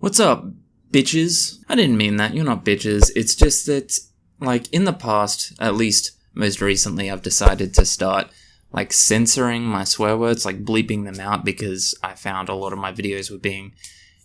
What's up, bitches? I didn't mean that, you're not bitches. It's just that, like, in the past, at least most recently, I've decided to start, like, censoring my swear words, like, bleeping them out, because I found a lot of my videos were being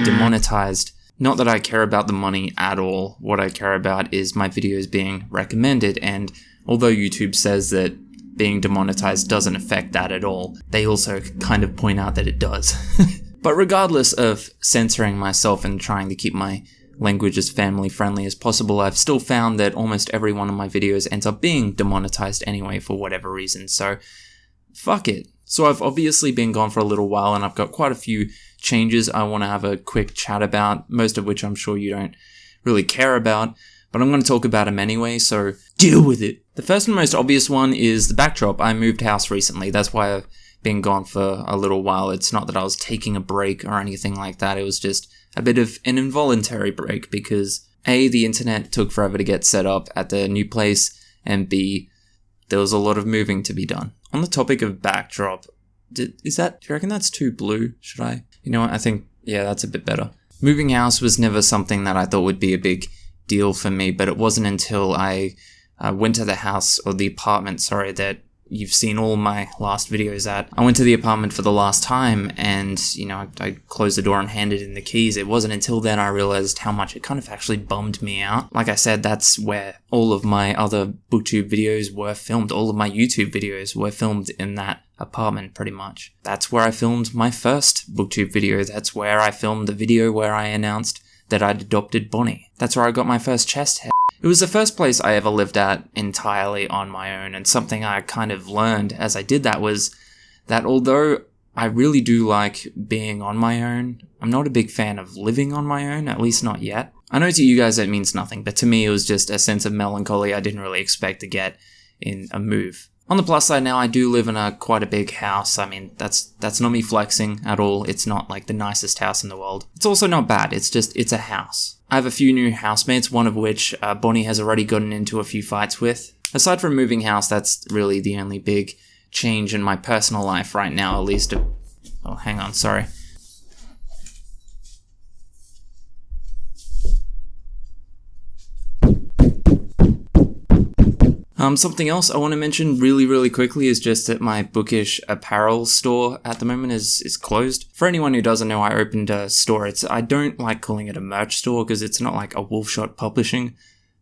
demonetized. Not that I care about the money at all. What I care about is my videos being recommended, and although YouTube says that being demonetized doesn't affect that at all, they also kind of point out that it does. But regardless of censoring myself and trying to keep my language as family friendly as possible, I've still found that almost every one of my videos ends up being demonetized anyway for whatever reason, so fuck it. So I've obviously been gone for a little while and I've got quite a few changes I want to have a quick chat about, most of which I'm sure you don't really care about, but I'm going to talk about them anyway, so deal with it. The first and most obvious one is the backdrop. I moved house recently, that's why I've been gone for a little while. It's not that I was taking a break or anything like that, it was just a bit of an involuntary break because A, the internet took forever to get set up at the new place, and B, there was a lot of moving to be done. On the topic of backdrop, do you reckon that's too blue? Should I? You know what, I think, yeah, that's a bit better. Moving house was never something that I thought would be a big deal for me, but it wasn't until I went to the house, or the apartment, sorry, that you've seen all my last videos at. I went to the apartment for the last time and, you know, I closed the door and handed in the keys. It wasn't until then I realized how much it kind of actually bummed me out. Like I said, that's where all of my other booktube videos were filmed. All of my YouTube videos were filmed in that apartment, pretty much. That's where I filmed my first booktube video. That's where I filmed the video where I announced that I'd adopted Bonnie. That's where I got my first chest hair. It was the first place I ever lived at entirely on my own, and something I kind of learned as I did that was that although I really do like being on my own, I'm not a big fan of living on my own, at least not yet. I know to you guys that means nothing, but to me it was just a sense of melancholy I didn't really expect to get in a move. On the plus side now, I do live in quite a big house. I mean, that's not me flexing at all. It's not like the nicest house in the world. It's also not bad. It's a house. I have a few new housemates, one of which Bonnie has already gotten into a few fights with. Aside from moving house, that's really the only big change in my personal life right now, at least. Oh, hang on, sorry. Something else I want to mention really quickly is just that my bookish apparel store at the moment is closed. For anyone who doesn't know, I opened a store. I don't like calling it a merch store because it's not like a Wolfshot Publishing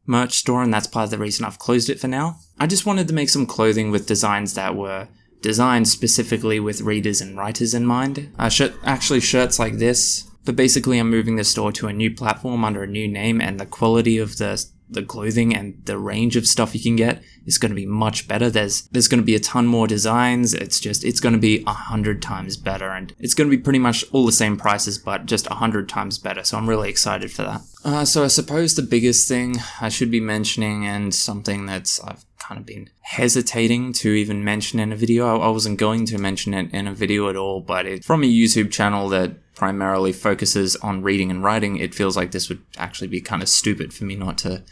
merch store, and that's part of the reason I've closed it for now. I just wanted to make some clothing with designs that were designed specifically with readers and writers in mind. Shirts like this, but basically I'm moving the store to a new platform under a new name, and the quality of the clothing and the range of stuff you can get is going to be much better. There's going to be a ton more designs. It's going to be 100 times better, and it's going to be pretty much all the same prices, but just 100 times better. So I'm really excited for that. So I suppose the biggest thing I should be mentioning, and something that's I've kind of been hesitating to even mention in a video. I wasn't going to mention it in a video at all, but it's from a YouTube channel that primarily focuses on reading and writing. It feels like this would actually be kind of stupid for me not to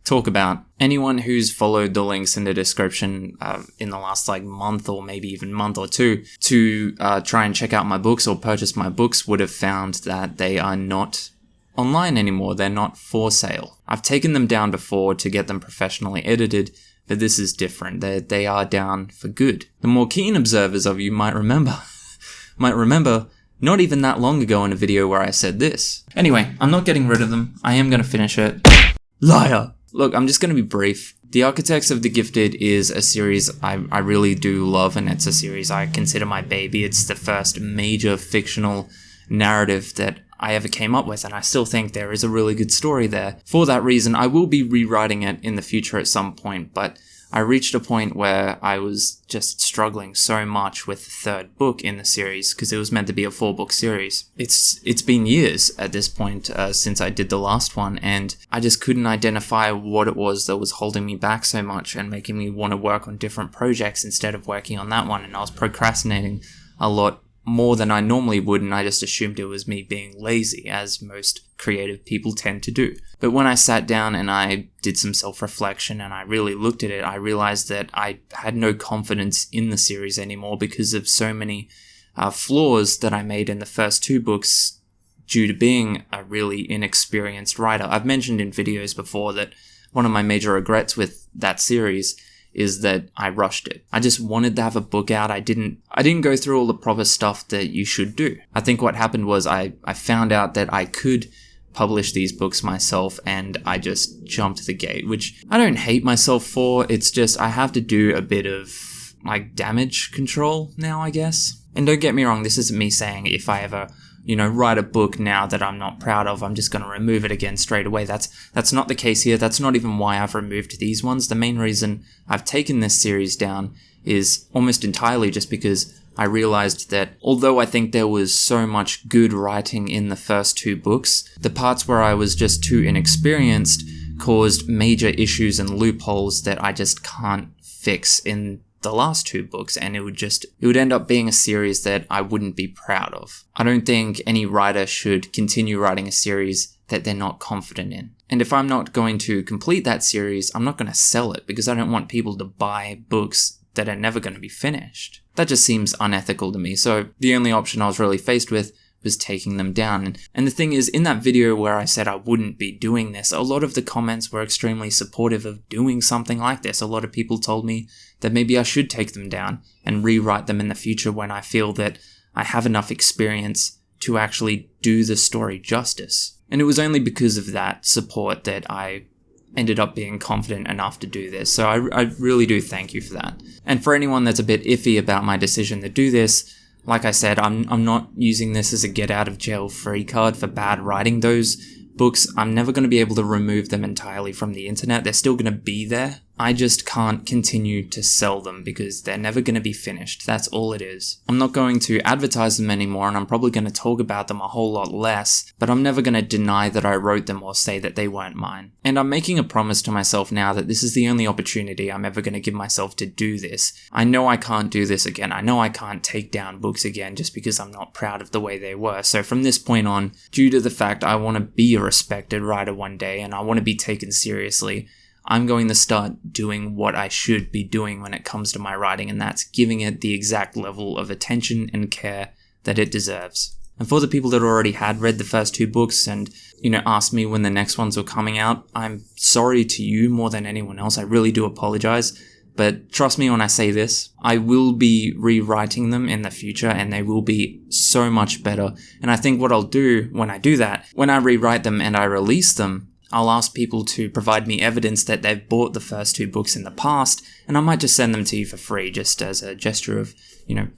talk about. Anyone who's followed the links in the description in the last month, or maybe even month or two, to try and check out my books or purchase my books would have found that they are not online anymore. They're not for sale. I've taken them down before to get them professionally edited, but this is different. They are down for good. The more keen observers of you might remember not even that long ago in a video where I said this. Anyway, I'm not getting rid of them. I am going to finish it. Liar! Look, I'm just going to be brief. The Architects of the Gifted is a series I really do love, and it's a series I consider my baby. It's the first major fictional narrative that I ever came up with, and I still think there is a really good story there. For that reason, I will be rewriting it in the future at some point, but I reached a point where I was just struggling so much with the third book in the series, because it was meant to be a 4-book series. It's been years at this point since I did the last one, and I just couldn't identify what it was that was holding me back so much and making me want to work on different projects instead of working on that one, and I was procrastinating a lot more than I normally would, and I just assumed it was me being lazy, as most creative people tend to do. But when I sat down and I did some self-reflection and I really looked at it, I realized that I had no confidence in the series anymore because of so many flaws that I made in the first 2 books due to being a really inexperienced writer. I've mentioned in videos before that one of my major regrets with that series is that I rushed it. I just wanted to have a book out. I didn't go through all the proper stuff that you should do. I think what happened was I found out that I could publish these books myself, and I just jumped the gate, which I don't hate myself for. It's just I have to do a bit of like damage control now, I guess. And don't get me wrong, this isn't me saying if I ever, write a book now that I'm not proud of, I'm just going to remove it again straight away. That's not the case here. That's not even why I've removed these ones. The main reason I've taken this series down is almost entirely just because I realized that although I think there was so much good writing in the first 2 books, the parts where I was just too inexperienced caused major issues and loopholes that I just can't fix in the last 2 books, and it would end up being a series that I wouldn't be proud of. I don't think any writer should continue writing a series that they're not confident in. And if I'm not going to complete that series, I'm not going to sell it because I don't want people to buy books that are never going to be finished. That just seems unethical to me. So the only option I was really faced with was taking them down. And the thing is, in that video where I said I wouldn't be doing this, a lot of the comments were extremely supportive of doing something like this. A lot of people told me that maybe I should take them down and rewrite them in the future when I feel that I have enough experience to actually do the story justice. And it was only because of that support that I ended up being confident enough to do this. So I really do thank you for that. And for anyone that's a bit iffy about my decision to do this, like I said, I'm not using this as a get out of jail free card for bad writing. Those books, I'm never going to be able to remove them entirely from the internet. They're still going to be there. I just can't continue to sell them because they're never going to be finished. That's all it is. I'm not going to advertise them anymore, and I'm probably going to talk about them a whole lot less, but I'm never going to deny that I wrote them or say that they weren't mine. And I'm making a promise to myself now that this is the only opportunity I'm ever going to give myself to do this. I know I can't do this again. I know I can't take down books again just because I'm not proud of the way they were. So from this point on, due to the fact I want to be a respected writer one day and I want to be taken seriously, I'm going to start doing what I should be doing when it comes to my writing, and that's giving it the exact level of attention and care that it deserves. And for the people that already had read the first 2 books and, asked me when the next ones were coming out, I'm sorry to you more than anyone else. I really do apologize. But trust me when I say this, I will be rewriting them in the future and they will be so much better. And I think what I'll do when I do that, when I rewrite them and I release them, I'll ask people to provide me evidence that they've bought the first 2 books in the past, and I might just send them to you for free, just as a gesture of,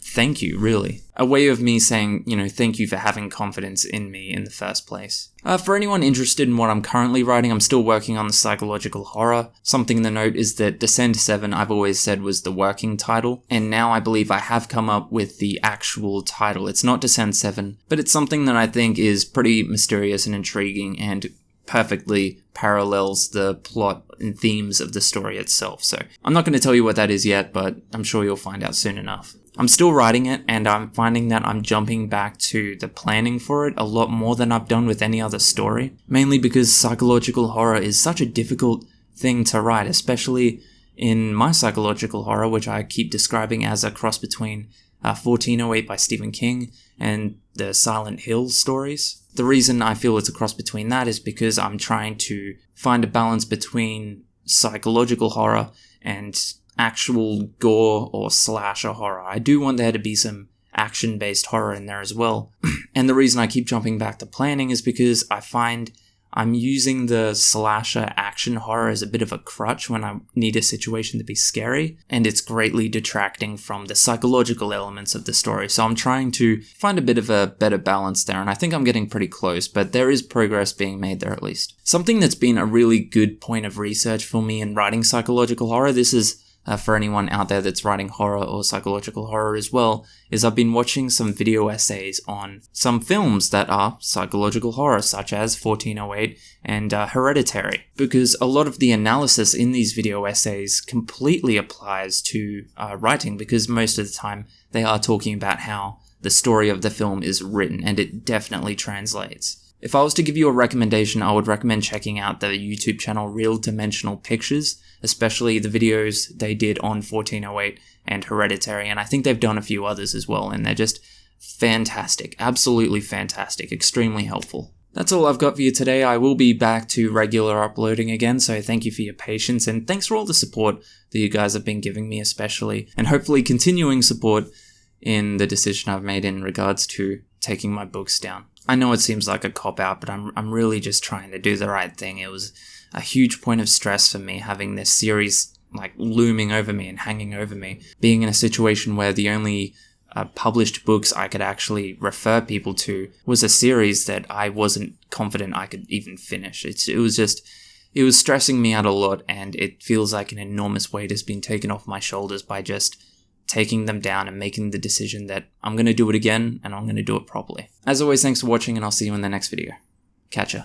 thank you, really. A way of me saying, thank you for having confidence in me in the first place. For anyone interested in what I'm currently writing, I'm still working on the psychological horror. Something to note is that Descend 7 I've always said was the working title, and now I believe I have come up with the actual title. It's not Descend 7, but it's something that I think is pretty mysterious and intriguing and perfectly parallels the plot and themes of the story itself. So I'm not going to tell you what that is yet, but I'm sure you'll find out soon enough. I'm still writing it, and I'm finding that I'm jumping back to the planning for it a lot more than I've done with any other story, mainly because psychological horror is such a difficult thing to write, especially in my psychological horror, which I keep describing as a cross between 1408 by Stephen King and the Silent Hill stories. The reason I feel it's a cross between that is because I'm trying to find a balance between psychological horror and actual gore or slasher horror. I do want there to be some action-based horror in there as well. And the reason I keep jumping back to planning is because I find I'm using the slasher action horror as a bit of a crutch when I need a situation to be scary, and it's greatly detracting from the psychological elements of the story. So I'm trying to find a bit of a better balance there, and I think I'm getting pretty close, but there is progress being made there at least. Something that's been a really good point of research for me in writing psychological horror, this is for anyone out there that's writing horror or psychological horror as well, is I've been watching some video essays on some films that are psychological horror, such as 1408 and Hereditary, because a lot of the analysis in these video essays completely applies to writing, because most of the time they are talking about how the story of the film is written, and it definitely translates. If I was to give you a recommendation, I would recommend checking out the YouTube channel Real Dimensional Pictures, especially the videos they did on 1408 and Hereditary, and I think they've done a few others as well, and they're just fantastic. Absolutely fantastic. Extremely helpful. That's all I've got for you today. I will be back to regular uploading again, so thank you for your patience, and thanks for all the support that you guys have been giving me especially, and hopefully continuing support in the decision I've made in regards to taking my books down. I know it seems like a cop-out, but I'm really just trying to do the right thing. It was a huge point of stress for me having this series like looming over me and hanging over me, being in a situation where the only published books I could actually refer people to was a series that I wasn't confident I could even finish. It was stressing me out a lot, and it feels like an enormous weight has been taken off my shoulders by just taking them down and making the decision that I'm going to do it again, and I'm going to do it properly. As always, thanks for watching, and I'll see you in the next video. Catch ya.